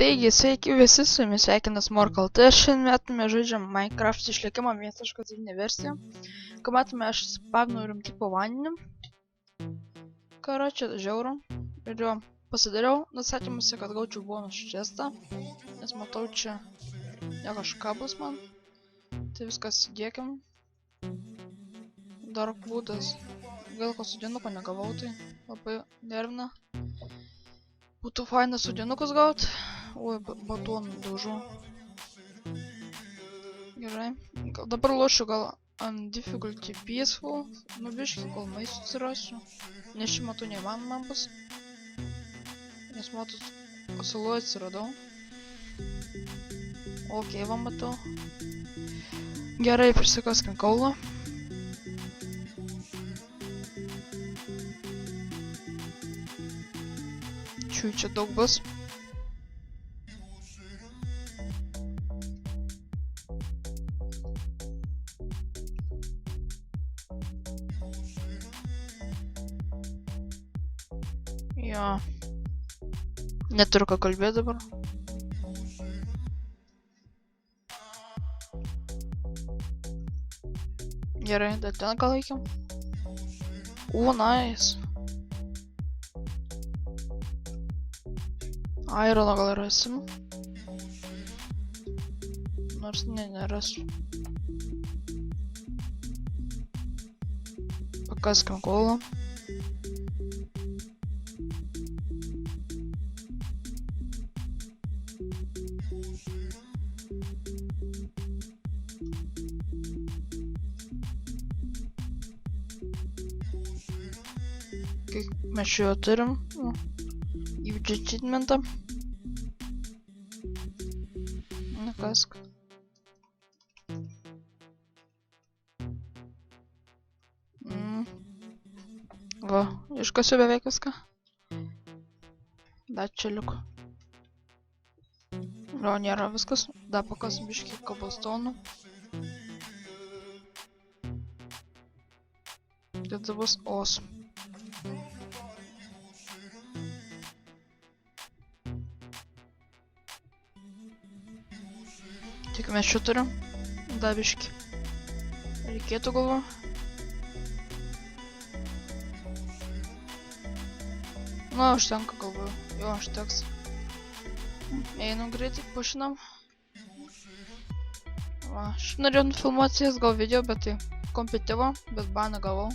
Taigi, sveiki visi, su jumis sveikinas Morkalt. Šiandien metu mes žaidžiam Minecraft išlikimo 1.9 versiją. Kuomet aš spavnu rimtai po vandeniu. Karočią, žiauru. Ir jo pasidariau nusakymuose, kad gaučiau bonus čestą. Nes matau čia kažką bus man. Tai viskas įdėkim. Dar būdas. Gal ko sudėnuko negavau, tai labai nervina. Būtų faina sudėnukus gaut. Oi, batonų daužau. Gerai. Dabar lošiu gal ant difficulty peaceful. Nu biškį, kol maisto atsirasiu. Nes šį metu neįmanoma bus. Nes matot, saloj atsiradau. Ok, va matau. Gerai, prisikaskim kaulą. Čia daug bus. Jo. Neturiu ką kalbėti dabar. Gerai, dar ten ką laikiam. Nice. Ironą gal rasim. Nors nerasiu. Pakaskim kolą. Kiek mes čia jo turim? Įvydžiu achievement-ą. Kask. Va, iškasiu beveik viską. Dar čia liko. Gal nėra viskas. Dar pakasim biškį cobblestone. Tai bus awesome. Tik mes čia turim. Dar biškį. Reikėtų galvo. Nu, užtenka galvoju. Jo, užteks. Einam greitai, pušinam. Va, aš norėjau nufilmuoti jas gal video, bet tai kompetivo, bet baną gavau.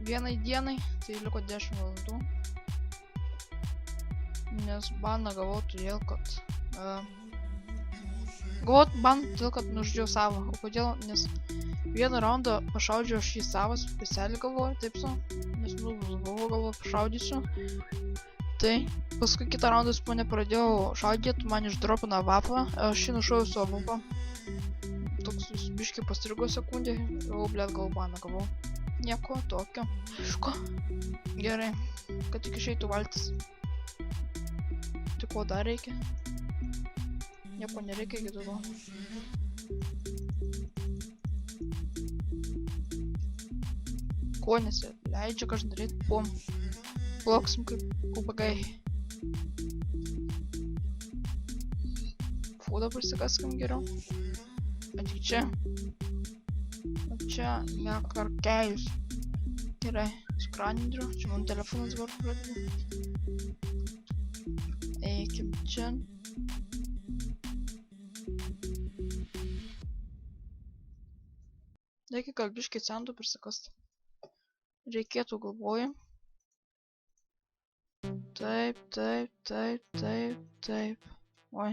Vienai dienai, tai liko 10 valandų. Nes baną gavau todėl, kad... Gavau ban todėl, kad nužudžiau savo. O kodėl? Nes vieną raundą pašaudžiau aš į savo specialiai galvoju, taip su. Nes galvoju pašaudysiu. Tai paskui kitą raundą su mane pradėjau šaudyti, man išdropino vapą. Aš jį nušoviau savo vapą. Toks biškį pastrigo sekundė. Jau, blėt, gal baną gavau. Nieko tokio. Aišku. Gerai. Kad tik išeitų valtis. Tai ko dar reikia? Nieko nereikia iki daugiau. Ko nesileidžia kažką daryti, pom. Plauksim kaip ubagai. Fūdą prisikaskim geriau. Atik čia. O čia nekarkėjus. Gerai, skranindriu. Čia man telefonas dabar pradėjo. Eikim čia. Reikia gal biškį centų prisikasti. Reikėtų galvoju. Taip. Oi.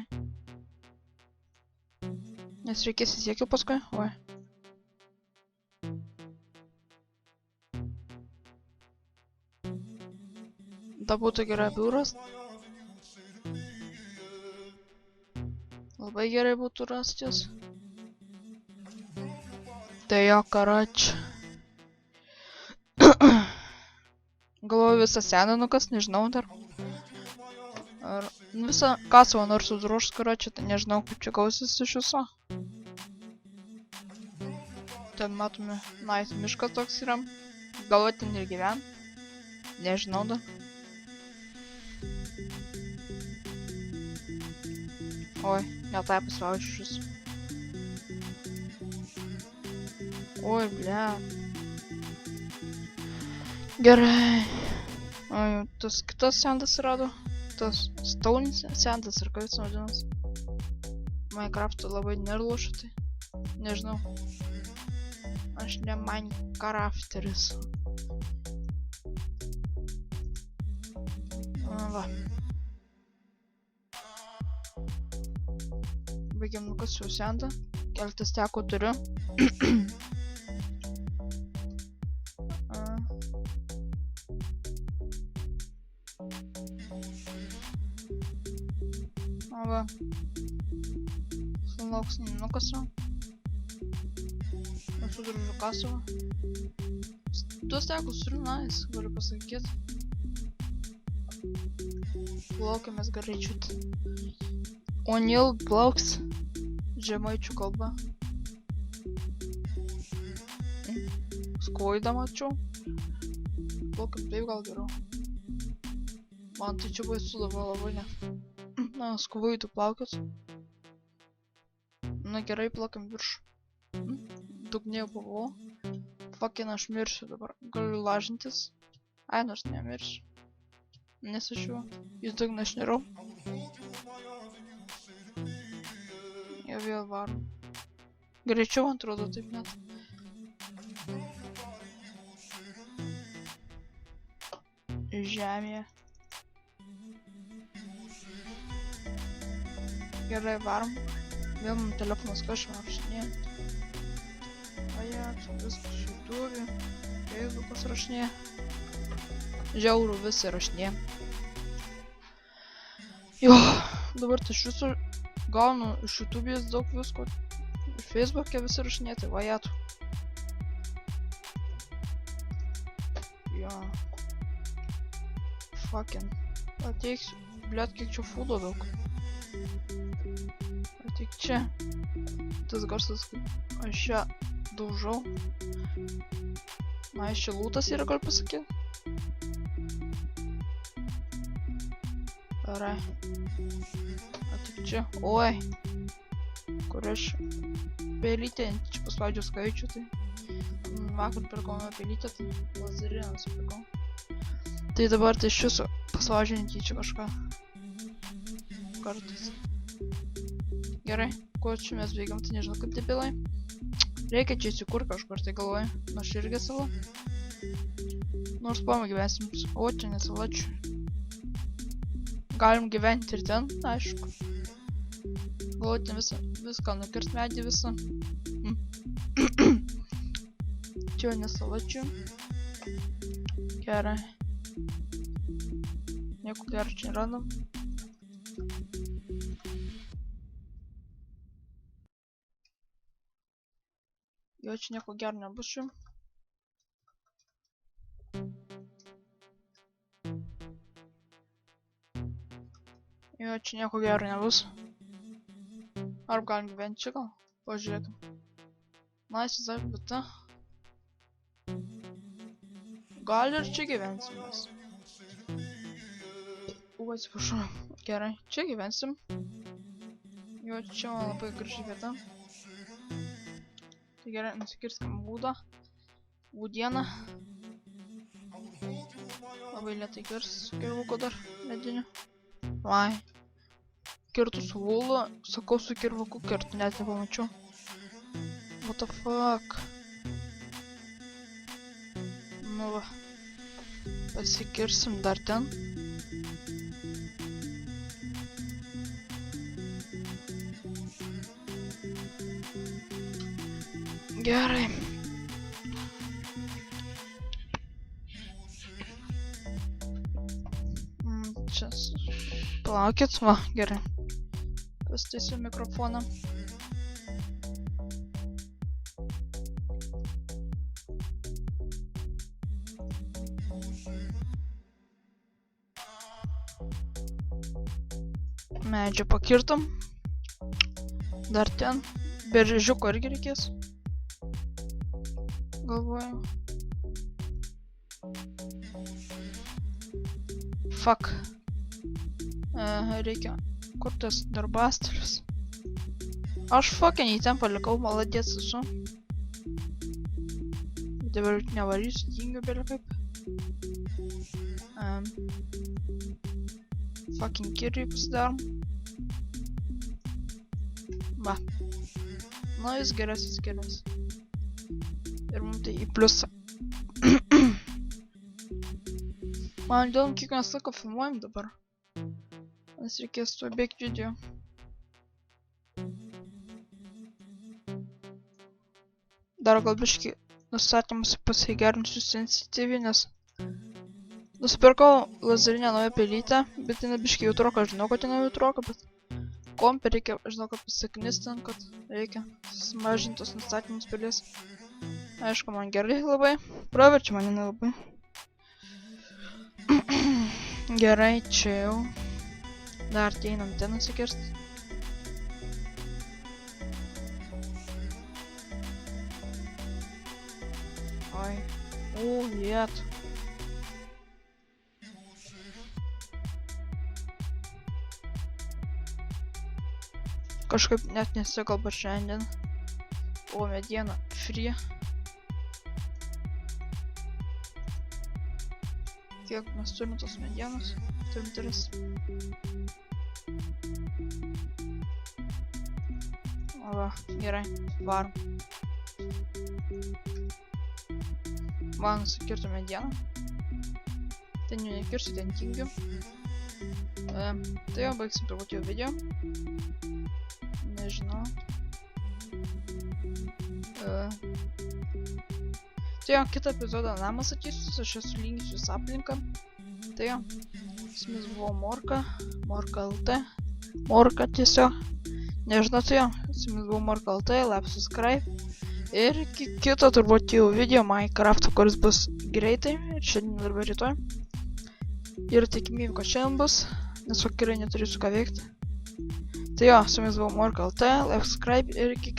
Nes reikės įsiekiu paskui. Oi. Da būtų gerai biuras. Labai gerai būtų rastis. Tai jo, karoč. Galvoju visą seną nukas, nežinau dar. Ar visą kasvą nors užruošt, karočią, tai nežinau kaip čia gausis iš viso. Ten matome, nice miškas toks yra. Galvoju ten ir gyven. Nežinau dar. Oi, ne tai paspaudžiu šis. Oi, ble. Gerai. Oi, tas kitas sendas rado. Tas Stone sendas ar kaip jis vadinas. Minecraft'ą labai nerlošiu, tai nežinau. Aš ne Minecrafteris. Va. Baigiam nukasiu sendą. Keltas teko turiu. Va. Sulauks nukasiu. Esu diržu kasau. Tuos tekus turiu, nice, galiu pasakyti. Plaukiamės greičiut. O'Neill plauks žemaičių kalba. Skoidą mačiau. Plaukiam taip gal geriau. Man tai čia baisu dabar labai ne. Na, skuvaitų plaukiat. Na gerai, plaukiam virš. Dugnė buvau. Fucking aš mirsiu dabar. Galiu lažintis. Ai, nors nemirsiu. Nes aš jau į dugną šnirau. Jau vėl varom. Greičiau atrodo taip net. Žemėje. Gerai varom. Vėl man telefonas kažką rašinėja. Ajat, viskas YouTube, Facebookas rašinėja. Žiaurų visi rašinėja. Jo, dabar tai iš viso gaunu iš YouTube'ės daug visko. Iš Facebook'e visi rašinėja, tai vajatu. Jo. Fucking. Ateiksiu. Blet, kiek čia foodo daug. Ateik čia. Tas garsas, kaip aš čia daužau. Na, iš čia lūtas yra, gal pasakyti. Gerai. Ateik čia. Oi. Kur aš pelytę, čia paspaudžiu skaičių, tai vakar pirkome pelytę, tai lazerinę nusipirkau. Tai dabar tai iš viso paspaudžiu netyčia kažką. Kartais. Gerai, kuo čia mes bėgam, tai nežinau kaip debilai. Reikia čia įsikurti kažkur, tai galvoju. Nors irgi sala. Nors pama gyvensim. O, čia nesalačiu. Galim gyventi ir ten, aišku. Galvoju, ten viską nukirt medį visą. Čia nesalačiu. Gerai. Nieko gero čia neradom. Jo, čia nieko gero nebus čia. Jo, čia nieko gero nebus. Arba galim gyventi čia gal? Pažiūrėkim. Nice, taip, bet ta. Gal ir čia gyvensim mes. Atsiprašau. Gerai, čia gyvensim. Jo, čia man labai graži vieta. Tai gerai, nusikirskim būdą. Būdieną. Labai lėtai kirs kirvuko dar mediniu. Vai. Kirtų su vulu. Sakau su kirvuku kirtų, net nepamačiau. What the fuck? Nu va. Pasikirsim dar ten. Gerai. Čia. Palaukit, va, gerai. Pasitaisiu mikrofoną. Medžio pakirtom. Dar ten. Beržiuko irgi reikės. Galvoju. Fuck. Reikia kur tas darbastalius? Aš fucking į ten palikau, maladėts esu. Dabar nevarysiu, tingiu bėlė kaip. Fucking kirį pasidarom. Va. Nu, jis geras. Ir mums tai į pliusą. Man įdomu, kiek mes laiko filmuojam dabar. Nes reikės tuo bėgti video. Dar gal biškį nustatymus pasigerinsiu sensityvį, nes nusipirkau lazerinę naują pelytę, bet jinai biškį jautroka, žinau, kad jinai jautroka, bet kompė reikia, žinau, kad pasiknistant, kad reikia sumažintos nustatymus pelės. Aišku, man gerai labai, praverčia man jinai labai. Gerai, čia jau. Dar ateinam ten nusikirst. Oi. Liet. Kažkaip net nesikalba šiandien. O mediena free. Kiek mes turime tos medienos? Turim 3. O va, gerai, varom. Va, nusikirtų medieną. Ten jau nekirsiu, ten tingiu. Tai jau baigsim turbūt jau video. Nežinau. Tai jo, kitą epizodą namas ateisiu, aš esu lyginsiu su aplinka. Tai jo, su jumis buvo Morka LT. Morka tiesiog. Nežinau, tai jo, su jumis buvo Morka LT, like, subscribe. Ir iki kito turbūt jau video Minecraft, kuris bus greitai, šiandien arba rytoj. Ir tikimybė, kad šiandien bus, nes vakarai neturėsiu ką veikti. Tai jo, su jumis buvo Morka LT, like, subscribe ir iki